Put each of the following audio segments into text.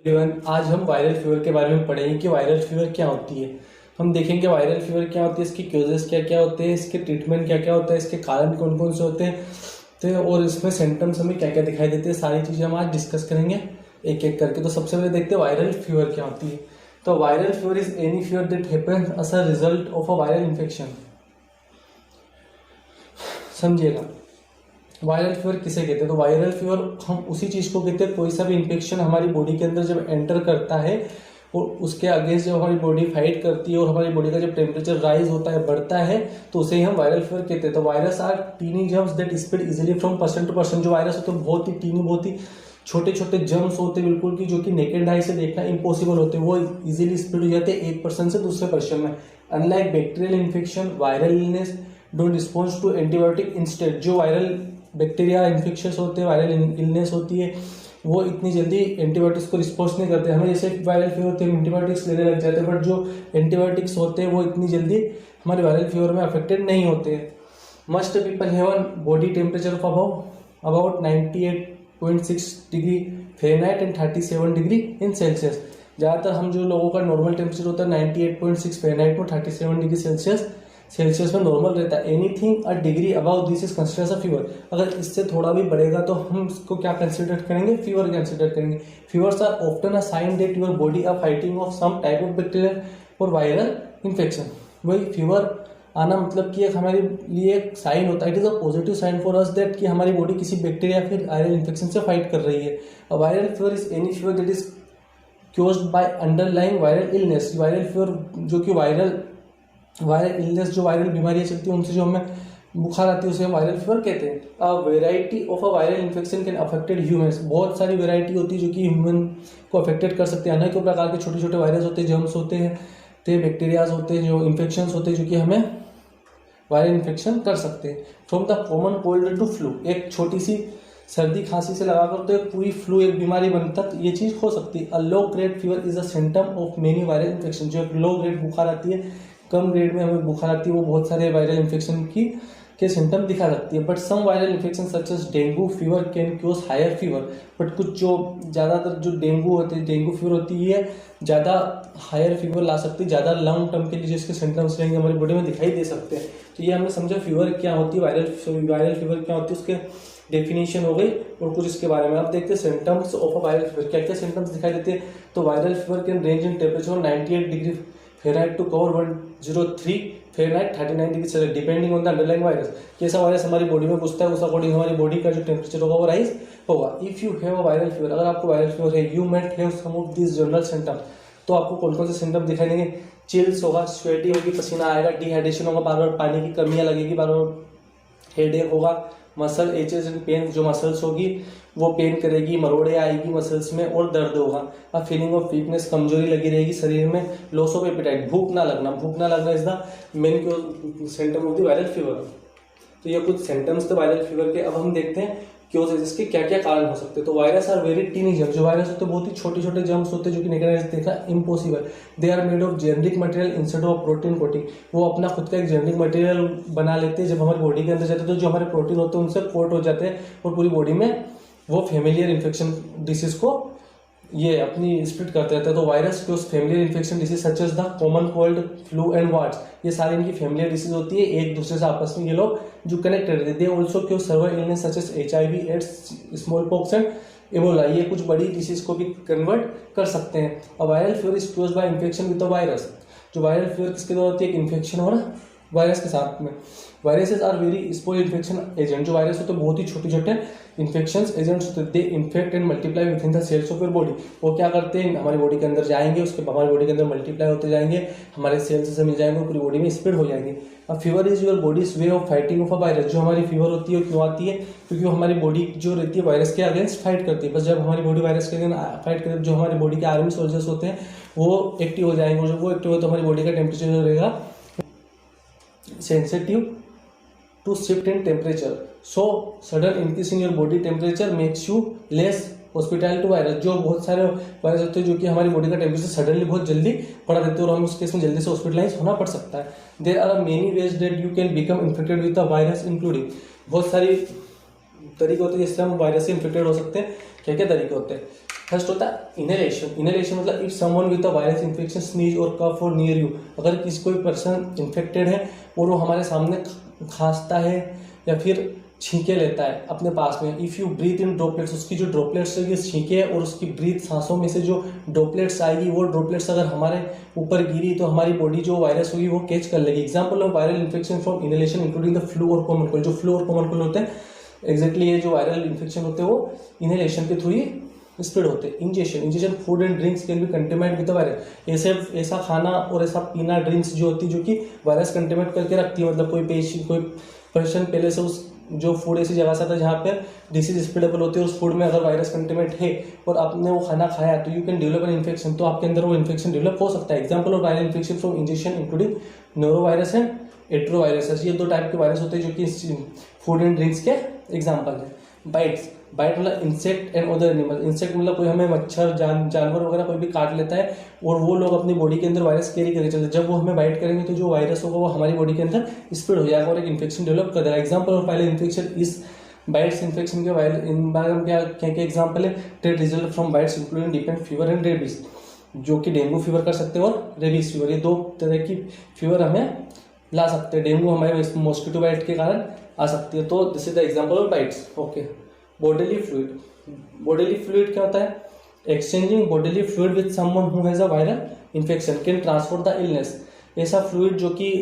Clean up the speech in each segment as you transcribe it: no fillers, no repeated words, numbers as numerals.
Everyone, आज हम viral fever के बारे में पढ़ेंगे कि वायरल फीवर क्या होती है। हम देखेंगे वायरल फीवर क्या होती है, इसकी क्यूजेस क्या क्या होते हैं, इसके ट्रीटमेंट क्या क्या होता है, इसके कारण कौन कौन से होते हैं और इसमें सिम्टम्स हमें क्या क्या दिखाई देते हैं। सारी चीज़ें हम आज डिस्कस करेंगे एक एक करके। तो सबसे पहले देखते हैं वायरल फीवर क्या होती है। तो viral fever is any fever that happens as a result of a viral infection. समझिएगा, वायरल फीवर किसे कहते हैं। तो वायरल फीवर हम उसी चीज़ को कहते हैं, कोई सा भी इन्फेक्शन हमारी बॉडी के अंदर जब एंटर करता है और उसके अगेंस्ट जब हमारी बॉडी फाइट करती है और हमारी बॉडी का जब टेम्परेचर राइज होता है, बढ़ता है, तो उसे ही हम वायरल फीवर कहते हैं। तो virus are tiny germs that spread easily from person to person. जो वायरस होते हैं बहुत ही टीनी, बहुत ही छोटे छोटे जर्म्स होते हैं बिल्कुल की, जो कि नेकेड आई से देखना इम्पॉसिबल होते हैं, वो इजीली स्प्रेड हो जाते हैं एक पर्सन से दूसरे पर्सन में। Unlike bacterial infection, viral illness don't response to antibiotic instead. जो वायरल बैक्टीरिया इन्फेक्शंस होते हैं, वायरल इलनेस होती है, वो इतनी जल्दी एंटीबायोटिक्स को रिस्पॉन्स नहीं करते। हमें जैसे वायरल फीवर होती है, एंटीबायोटिक्स लेने लग जाते हैं, बट जो एंटीबायोटिक्स होते हैं वो इतनी जल्दी हमारे वायरल फीवर में अफेक्टेड नहीं होते हैं। Must people have a body temperature of about 98.6 degree Fahrenheit and 37 degree in Celsius. ज़्यादातर हम जो लोगों का नॉर्मल टेम्परेचर होता है 98.6 फ़ारेनहाइट में 37 डिग्री सेल्सियस में नॉर्मल रहता है। Anything a degree above this is considers a fever. अगर इससे थोड़ा भी बढ़ेगा तो हम इसको क्या कंसिडर करेंगे, फीवर कंसिडर करेंगे। Fevers are often a sign that your body are fighting off some type of bacteria और वायरल इन्फेक्शन। वही फीवर आना मतलब कि एक हमारे लिए एक साइन होता है, it is a positive sign for us that कि हमारी बॉडी किसी बैक्टीरिया फिर वायरल इन्फेक्शन से फाइट कर रही है। A viral fever is any fever that is caused by underlying viral illness. Viral fever जो कि वायरल इलनेस, जो वायरल बीमारियां चलती है उनसे जो हमें बुखार आती है उसे हम वायरल फीवर कहते हैं। A variety of a viral infection can affected humans. बहुत सारी वेराइटी होती है जो कि ह्यूमन को अफेक्टेड कर सकते हैं। अनेकों प्रकार के छोटे छोटे वायरस होते हैं, जर्म्स होते हैं, बैक्टीरियाज होते हैं, जो इन्फेक्शंस होते हैं जो कि हमें वायरल इन्फेक्शन कर सकते हैं। From the common cold to flu, एक छोटी सी सर्दी खांसी से लगाकर तो एक पूरी फ्लू एक बीमारी बनता ये चीज़ हो सकती है। A low grade fever is a symptom of many viral infection. जो एक लो ग्रेड बुखार आती है, कम ग्रेड में हमें बुखार आती है, वो बहुत सारे वायरल इन्फेक्शन के सिम्टम दिखा सकती है। But some viral infection such as dengue fever can cause higher fever. But कुछ जो ज़्यादातर जो डेंगू होते हैं, डेंगू फीवर होती है, ज़्यादा हायर फीवर ला सकती है, ज़्यादा लॉन्ग टर्म के लिए जिसके सिम्टम्स रहेंगे हमारी बॉडी में दिखाई दे सकते हैं। तो ये हमने समझा फीवर क्या होती है, वायरल फीवर क्या होती है, उसके डेफिनेशन हो गई और कुछ इसके बारे में। अब देखते हैं symptoms of a viral fever, क्या क्या सिम्टम्स दिखाई देते हैं। तो viral fever can range in temperature 98 degree Fahrenheit to cover 103 Fahrenheit 39 degree Celsius depending on the underlying virus. कैसा वायरस हमारी बॉडी में घुसता है उस अकॉर्डिंग हमारी बॉडी का जो टेम्परेचर होगा वो राइज होगा। If you have a viral fever, अगर आपको वायरल फीवर है, you might have some of this general symptom. तो आपको कौन कौन से सिम्टम दिखाई देंगे। चिल्स होगा, स्वेटी होगी, पसीना आएगा, डिहाइड्रेशन होगा, बार बार पानी की कमियां लगेगी, बार बार हेडेक होगा, मसल एचेस एंड पेन, जो मसल्स होगी वो पेन करेगी, मरोड़े आएगी मसल्स में और दर्द होगा। अब फीलिंग ऑफ वीकनेस, कमजोरी लगी रहेगी शरीर में, लॉस ऑफ एपेटाइट, भूख ना लगना is the main symptom of the viral fever. तो ये कुछ सिम्टम्स थे वायरल फीवर के। अब हम देखते हैं क्यों इसके क्या क्या कारण हो सकते हैं। तो virus are very tiny germs. जो वायरस होते हैं बहुत ही छोटे छोटे जर्म्स होते हैं जो कि नेकेड आईज देखना impossible. They are made of generic material instead of protein coating. वो अपना खुद का एक जेनेरिक मटेरियल बना लेते हैं, जब हमारी बॉडी के अंदर जाते हैं तो जो हमारे प्रोटीन होते हैं उनसे कोट हो जाते हैं और पूरी बॉडी में वो फेमिलियर इन्फेक्शन डिसीज को ये अपनी स्प्रेड करते रहते हैं। तो वायरस के उस familiar infection disease such as the common cold, flu and warts, ये सारी इनकी फेमिलियर डिसीज होती है, एक दूसरे से आपस में ये लोग जो कनेक्टेड रहते हैं। They also cause severe illness such as HIV, AIDS, smallpox and Ebola, ये कुछ बड़ी डिसीज को भी कन्वर्ट कर सकते हैं। और viral fever is caused by infection with the virus. जो वायरल फीवर किसके द्वारा होती है, एक इन्फेक्शन हो ना वायरस के साथ में। Viruses are very small infection agent. जो वायरस होते हैं बहुत ही छोटे छोटे इन्फेक्शन एजेंट्स होते हैं। They infect and multiply within the cells of your body. वो क्या करते हैं, हमारी बॉडी के अंदर जाएंगे, उसके हमारी बॉडी के अंदर मल्टीप्लाई होते जाएंगे, हमारे सेल्स से मिल जाएंगे, पूरी बॉडी में स्प्रेड हो जाएंगे। अब fever is your bodies way of fighting of a virus. जो हमारी फीवर होती है क्यों आती है, क्योंकि वो हमारी बॉडी जो रहती है वायरस के अगेंस्ट फाइट करती है। बस जब हमारी बॉडी वायरस के अगेंस्ट फाइट करती है, जो हमारी बॉडी के आर्मी सोल्जर्स होते हैं वो एक्टिव हो जाएंगे, और जब वो एक्टिव हो तो हमारी बॉडी का टेम्परेचर जो रहेगा sensitive to shift in temperature, so sudden increase in your body temperature makes you less hospitable to virus। जो बहुत सारे वायरस होते हैं जो कि हमारी बॉडी का टेम्परेचर सडनली बहुत जल्दी बढ़ा देते हैं और हम उस केस में जल्दी से हॉस्पिटलाइज होना पड़ सकता है। There are many ways that you can become infected with the virus including, बहुत सारी तरीके होते हैं जिससे हम वायरस से इन्फेक्टेड हो सकते हैं। क्या क्या तरीके होते हैं, फर्स्ट होता है इनहेलेशन। इनहेलेशन मतलब if someone with a virus infection sneeze और कफ और नियर यू, अगर किसी कोई पर्सन इन्फेक्टेड है और वो हमारे सामने खांसता है या फिर छींके लेता है अपने पास में, if you breathe in droplets, उसकी जो ड्रॉपलेट्स है छींके है और उसकी ब्रीथ सांसों में से जो ड्रॉपलेट्स आएगी वो ड्रॉपलेट्स अगर हमारे ऊपर गिरी तो हमारी बॉडी जो वायरस होगी वो कैच कर लेगी। Example of viral infection from inhalation including the flu और कॉमन कोल्ड। जो फ्लू और कॉमन कोल्ड होते हैं एग्जैक्टली ये जो वायरल इन्फेक्शन होते हैं वो इनहेलेशन के थ्रू ही स्प्रेड होते हैं। Injection food and drinks can be contaminate with the virus. ऐसा खाना और ऐसा पीना ड्रिंक्स जो होती है जो कि वायरस कंटेमिनेट करके रखती है, मतलब कोई पेशेंट कोई पर्सन पहले से उस जो फूड ऐसी जगह से आता है जहाँ पे डिसीज स्प्रेडेबल होती है, उस फूड में अगर वायरस कंटेमिनेट है और आपने वो खाना खाया तो you can develop an infection, तो आपके अंदर वो इन्फेक्शन डेवलप हो सकता है। Example of viral infection from injection including norovirus and enterovirus. ये दो टाइप के वायरस होते हैं जो कि फूड एंड ड्रिंक्स के एग्जाम्पल है। बाइट मतलब insect and other animal. Insect मतलब कोई हमें मच्छर जानवर वगैरह कोई भी काट लेता है और वो लोग अपनी बॉडी के अंदर वायरस कैरी करके चलते हैं, जब वो हमें बाइट करेंगे तो जो वायरस होगा वो हमारी बॉडी के अंदर स्प्रेड हो जाएगा और एक इन्फेक्शन डेवलप कर देगा। Example of viral infection is bites infection के वायरल इन बारे में क्या एग्जाम्पल है, that result from bites including depend fever and rabies, जो कि डेंगू फीवर कर सकते हैं और रेबीज फीवर, ये दो तरह की फीवर हमें ला सकते हैं। डेंगू हमारे मॉस्किटो बाइट के कारण आ सकती है। तो this is the example of bytes. Okay, bodily fluid. Bodily fluid क्या होता है? Exchanging bodily fluid with someone who has a viral infection can transfer the illness. ऐसा फ्लूइड जो कि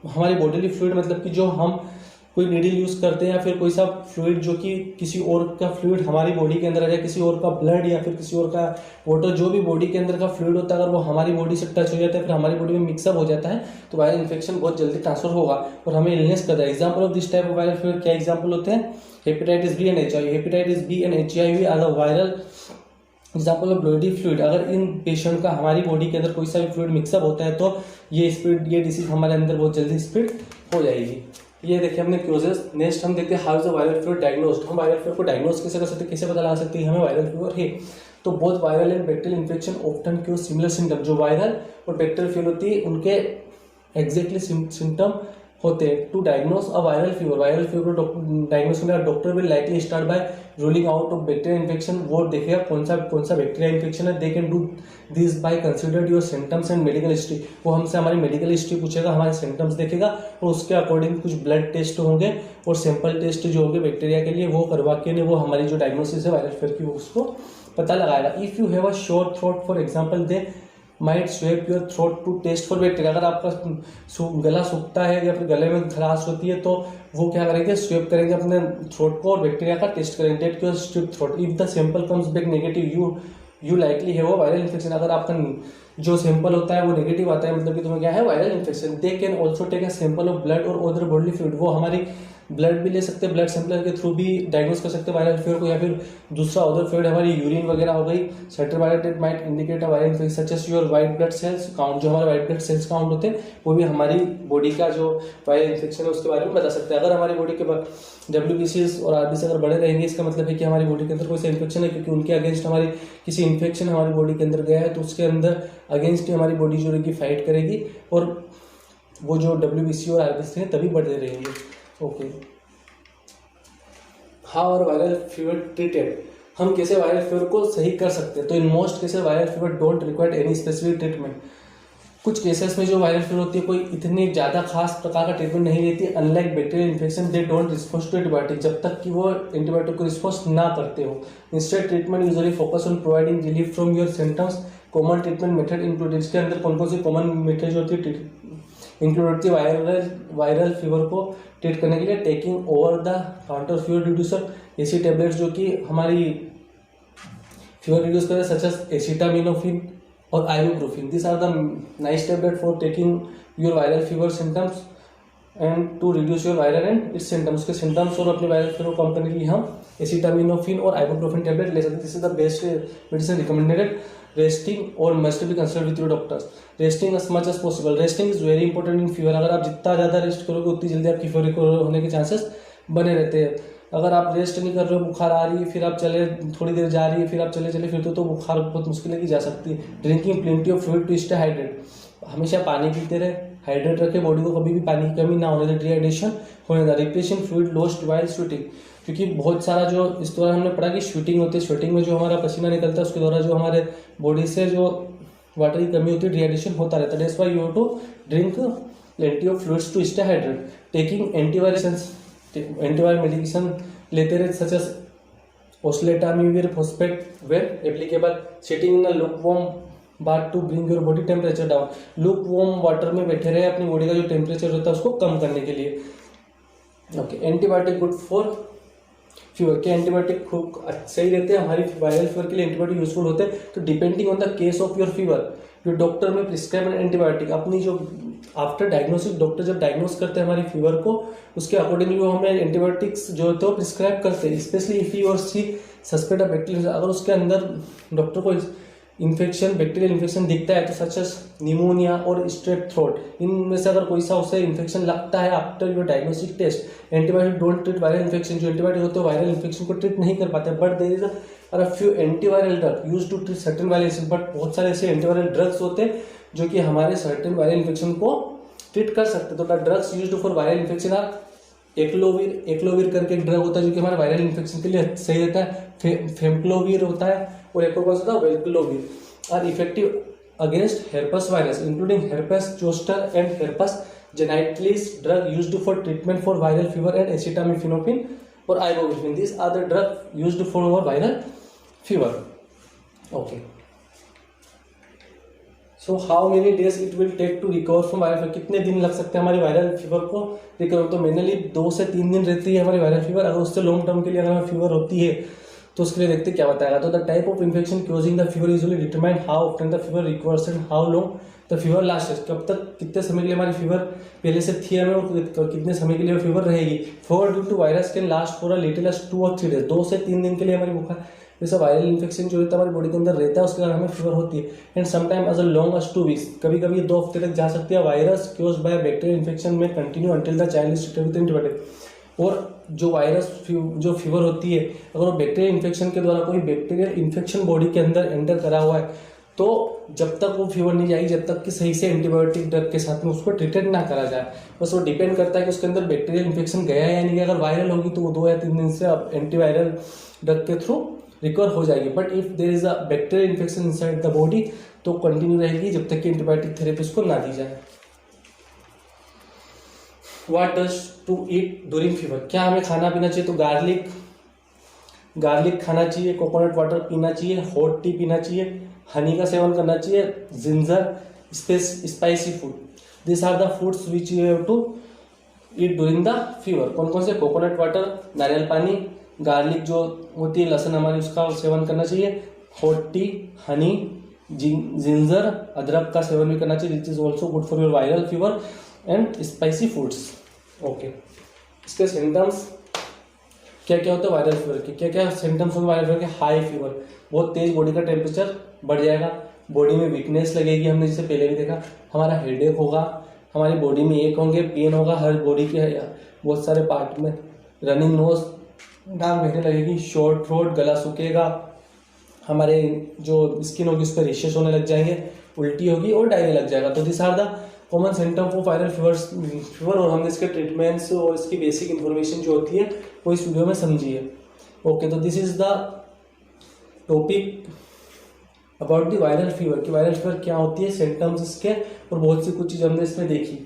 हमारी बॉडीली फ्लूइड मतलब कि जो हम कोई नीडल यूज करते हैं या फिर कोई सा फ्लूइड जो कि किसी और का फ्लूइड हमारी बॉडी के अंदर आ जाए, किसी और का ब्लड या फिर किसी और का वाटर, जो भी बॉडी के अंदर का फ्लूइड होता है अगर वो हमारी बॉडी से टच हो जाता है फिर हमारी बॉडी में मिक्सअप हो जाता है तो वायरल इन्फेक्शन बहुत जल्दी ट्रांसफर होगा और हमें इलनेस करता है। Example of this type of viral fluid क्या एग्जाम्पल होते हैं? Hepatitis B and HIV। Hepatitis B and HIV are the viral example of bloody fluid. अगर इन पेशेंट का हमारी बॉडी के अंदर कोई सा भी फ्लूइड मिक्सअप होता है तो ये डिसीज हमारे अंदर बहुत जल्दी स्प्रेड हो जाएगी। ये देखिए हमने क्यूजेस। नेक्स्ट हम देखते हैं how is the viral fever diagnosed. हम वायरल फीवर को डायग्नोज कैसे कर सकते हैं, कैसे पता लगा सकते हैं हमें वायरल फीवर है? तो both viral and bacterial infection often cure similar symptom. जो वायरल और बैक्टीरियल फीवर होती है उनके एग्जैक्टली सिम्टम होते हैं। To diagnose a viral fever को डायग्नोज करने का doctor will likely start by ruling out of bacterial infection. वो देखेगा कौन सा बैक्टीरिया इन्फेक्शन है। They can do this by considered your symptoms and medical history. वो हमसे हमारी मेडिकल हिस्ट्री पूछेगा, हमारे सिम्टम्स देखेगा और उसके अकॉर्डिंग कुछ ब्लड टेस्ट होंगे और सैंपल टेस्ट जो होंगे बैक्टीरिया के लिए वो करवा के वो हमारी जो डायग्नोसिस है वायरल फीवर की उसको पता लगाएगा। If you have a short throat for example they might swab your throat to test for bacteria. अगर आपका गला सूखता है या फिर गले में खराश होती है तो वो क्या करेंगे, स्वेप करेंगे अपने थ्रोट को और बैक्टीरिया का टेस्ट करेंगे। That your strip throat. If the sample comes back negative you likely है वो वायरल इन्फेक्शन। अगर आपका जो सैंपल होता है वो नेगेटिव आता है मतलब कि तुम्हें क्या है viral infection. They can also take a sample of blood और अदर बॉडीली फ्लूइड। वो हमारी ब्लड भी ले सकते हैं, ब्लड सैंपल के थ्रू भी डायग्नोज कर सकते हैं वायरल फीवर को, या फिर दूसरा अदर फ्लूइड हमारी यूरिन वगैरह हो गई। Certain viral might indicate a viral infection such as your white blood cells count. जो हमारे व्हाइट ब्लड सेल्स काउंट होते हैं वो भी हमारी बॉडी का जो वायरल इन्फेक्शन है उसके बारे में बता सकते हैं। अगर हमारी बॉडी के WBCs और RBC अगर बढ़े रहेंगे इसका मतलब है कि हमारी बॉडी के अंदर कोई सा इन्फेक्शन है, क्योंकि उनके अगेंस्ट हमारी किसी इन्फेक्शन हमारी बॉडी के अंदर गया है तो उसके अंदर अगेंस्ट हमारी बॉडी जो रहेगी फाइट करेगी और वो जो WBC और RBC हैं तभी बढ़ते रहेंगे। Okay, how are viral fever treated. हम कैसे वायरल फीवर को सही कर सकते हैं? तो in most cases viral fever don't require any specific treatment. कुछ केसेस में जो वायरल फीवर होती है कोई इतनी ज़्यादा खास प्रकार का ट्रीटमेंट नहीं रहती। Unlike bacterial infection they don't respond to antibiotic, जब तक कि वो एंटीबायोटिक को रिस्पॉन्स ना करते हो। Instead treatment usually focus on providing relief from your symptoms. Common treatment method include, इसके अंदर कौन कौन सी कॉमन मेथड जो होती है इंक्लूड होती है वायरल फीवर को ट्रीट करने के लिए। Taking over the counter fever reducer, ऐसी टेबलेट्स जो कि हमारी फीवर रिड्यूस करें सच एज एसिटामिनोफेन और ibuprofen. This are the nice tablet for taking your viral fever symptoms and to reduce your viral and its symptoms. उसके symptoms और अपने viral fever को कम करने के लिए हम एसिटामिनोफेन और आइबुप्रोफेन टेबलेट ले सकते हैं। This is the best medicine recommended. Resting और must be consult with your doctors. Resting as much as possible. Resting is very important in fever. अगर आप जितना ज़्यादा रेस्ट करोगे उतनी जल्दी आपकी फीवर रिकवर होने के चांसेस बने रहते हैं। अगर आप रेस्ट नहीं कर रहे हो, बुखार आ रही है, फिर आप चले थोड़ी देर जा रही है, फिर आप चले फिरते हो तो बुखार बहुत मुश्किल है कि जा सकती है। Drinking plenty of fluid to stay hydrate. हमेशा पानी पीते रहे, हाइड्रेट रखे बॉडी को, कभी भी पानी की कमी ना होने दे, डिहाइड्रेशन होने दे। Replacing fluid lost while sweating. क्योंकि बहुत सारा जो इस दौरान हमने पढ़ा कि स्वेटिंग होती है, स्वेटिंग में जो हमारा पसीना निकलता है उसके द्वारा जो हमारे बॉडी से जो वाटर की कमी होती है, डिहाइड्रेशन होता रहता है। That's why you have to drink plenty of fluids to stay hydrated. Taking antiviral medication लेते रहे such as oseltamivir phosphate when applicable. Sitting in a lukewarm bath to bring your body temperature down. Lukewarm water में बैठे रहे अपनी body का जो temperature होता है उसको कम करने के लिए। Okay, antibiotic good for fever. के एंटीबायोटिक खूब सही रहते हैं हमारी वायरल फीवर के लिए, एंटीबायोटिक यूजफुल होते हैं। तो depending on the case of your fever जो डॉक्टर में प्रिस्क्राइब एंटीबायोटिक अपनी जो आफ्टर डायग्नोसिस डॉक्टर जब डायग्नोस करते हैं हमारी फीवर को उसके अकॉर्डिंगली वो हमें एंटीबायोटिक्स जो है तो प्रिस्क्राइब करते हैं। स्पेशली इफ ही और सी सस्पेक्ट ऑफ बैक्टीरिया, अगर उसके अंदर डॉक्टर को इन्फेक्शन बैक्टीरियल इन्फेक्शन दिखता है तो सच एस निमोनिया और स्ट्रेप थ्रोट, इनमें से अगर कोई सा उसे इन्फेक्शन लगता है after your diagnostic test. Antibiotic don't treat viral infection. जो एंटीबायोटिक होते हैं वायरल इन्फेक्शन को ट्रीट नहीं कर पाते, but there is a few antiviral drug used to treat certain viral infection. But बहुत सारे ऐसे एंटीवायरल ड्रग्स होते हैं जो कि हमारे सर्टेन वायरल इन्फेक्शन को ट्रीट कर सकते हैं। तो the drugs used for viral infection are acyclovir करके एक ड्रग होता है जो कि हमारे वायरल इन्फेक्शन के लिए सही रहता है। फेमक्लोवीर होता है और एक और कौन सा था, valacyclovir. Are effective against herpes virus including herpes zoster and herpes genitalis, drug used for treatment for viral fever, and acetaminophen or ibuprofen. These are the drug used for viral fever. Okay, so how many days it will take to recover from viral fever? कितने दिन लग सकते हैं हमारी viral fever को recover? तो mainly 2 से 3 दिन रहती है हमारी वायरल फीवर। अगर उससे लॉन्ग टर्म के लिए अगर हमें फीवर होती है तो उसके लिए देखते क्या बताएगा। तो the type of infection causing the fever usually determine how often the fever recovers and how long the fever last. कब तक कितने समय के लिए हमारी फीवर पहले से थी हमें और कितने समय के लिए फीवर रहेगी। Fever due to virus can last for a little as 2 और 3 डेज। 2 से 3 दिन के लिए हमारी बुखार जैसा वायरल इन्फेक्शन जो होता है हमारी बॉडी के अंदर रहता है उसके कारण हमें फीवर होती है। And sometime as a long as 2 weeks, कभी कभी 2 हफ्ते तक जा सकती है। Virus cause by bacterial infection में continue until the child is treated with antibiotic. और जो वायरस जो फीवर होती है अगर वो बैक्टीरियल इन्फेक्शन के द्वारा कोई बैक्टीरियल इन्फेक्शन बॉडी के अंदर एंटर करा हुआ है तो जब तक वो फीवर नहीं जाएगी जब तक कि सही से एंटीबायोटिक ड्रग के साथ में उसको ट्रीटेड ना करा जाए। बस वो डिपेंड करता है कि उसके अंदर बैक्टीरियल इन्फेक्शन गया है या नहीं गया। अगर वायरल होगी तो वो 2 या 3 दिन से अब एंटीवायरल ड्रग के थ्रू रिकवर हो जाएगी। But if there is a bacterial infection inside the body तो कंटिन्यू रहेगी जब तक कि एंटीबायोटिक थेरेपी उसको ना दी जाए। What does to eat during fever? क्या हमें खाना पीना चाहिए? तो गार्लिक खाना चाहिए, कोकोनट वाटर पीना चाहिए, हॉट टी पीना चाहिए, हनी का सेवन करना चाहिए, ginger, spicy food. This are the foods which you have to eat during the fever. कौन कौन से? कोकोनट वाटर, नारियल पानी, गार्लिक जो होती है लहसुन हमारी उसका सेवन करना चाहिए, हॉट टी, हनी, जिंजर, अदरक का सेवन भी करना चाहिए which is also good for your viral fever, and spicy foods. Okay, इसके सिम्टम्स क्या क्या होता है वायरल फीवर के? क्या क्या सिम्टम्स होंगे वायरल फीवर के? हाई फीवर, बहुत तेज बॉडी का टेम्परेचर बढ़ जाएगा, बॉडी में वीकनेस लगेगी, हमने जैसे पहले भी देखा, हमारा हेडेक होगा, हमारी बॉडी में एक होंगे, पेन होगा हर बॉडी के बहुत सारे पार्ट में, रनिंग नोज, नाक बहने लगेगी, शॉर्ट थ्रोट, गला सूखेगा, हमारे जो स्किन होगी उस पर रेशेस होने लग जाएंगे, उल्टी होगी और डायरिया लग जाएगा। तो this are the common symptom of viral fever. और हमने इसके ट्रीटमेंट्स और इसकी बेसिक इन्फॉर्मेशन जो होती है वो इस वीडियो में समझी है। ओके, तो this is the topic about the viral fever कि वायरल फीवर क्या होती है, सिम्टम्स इसके, और बहुत सी कुछ चीज़ हमने इसमें देखी।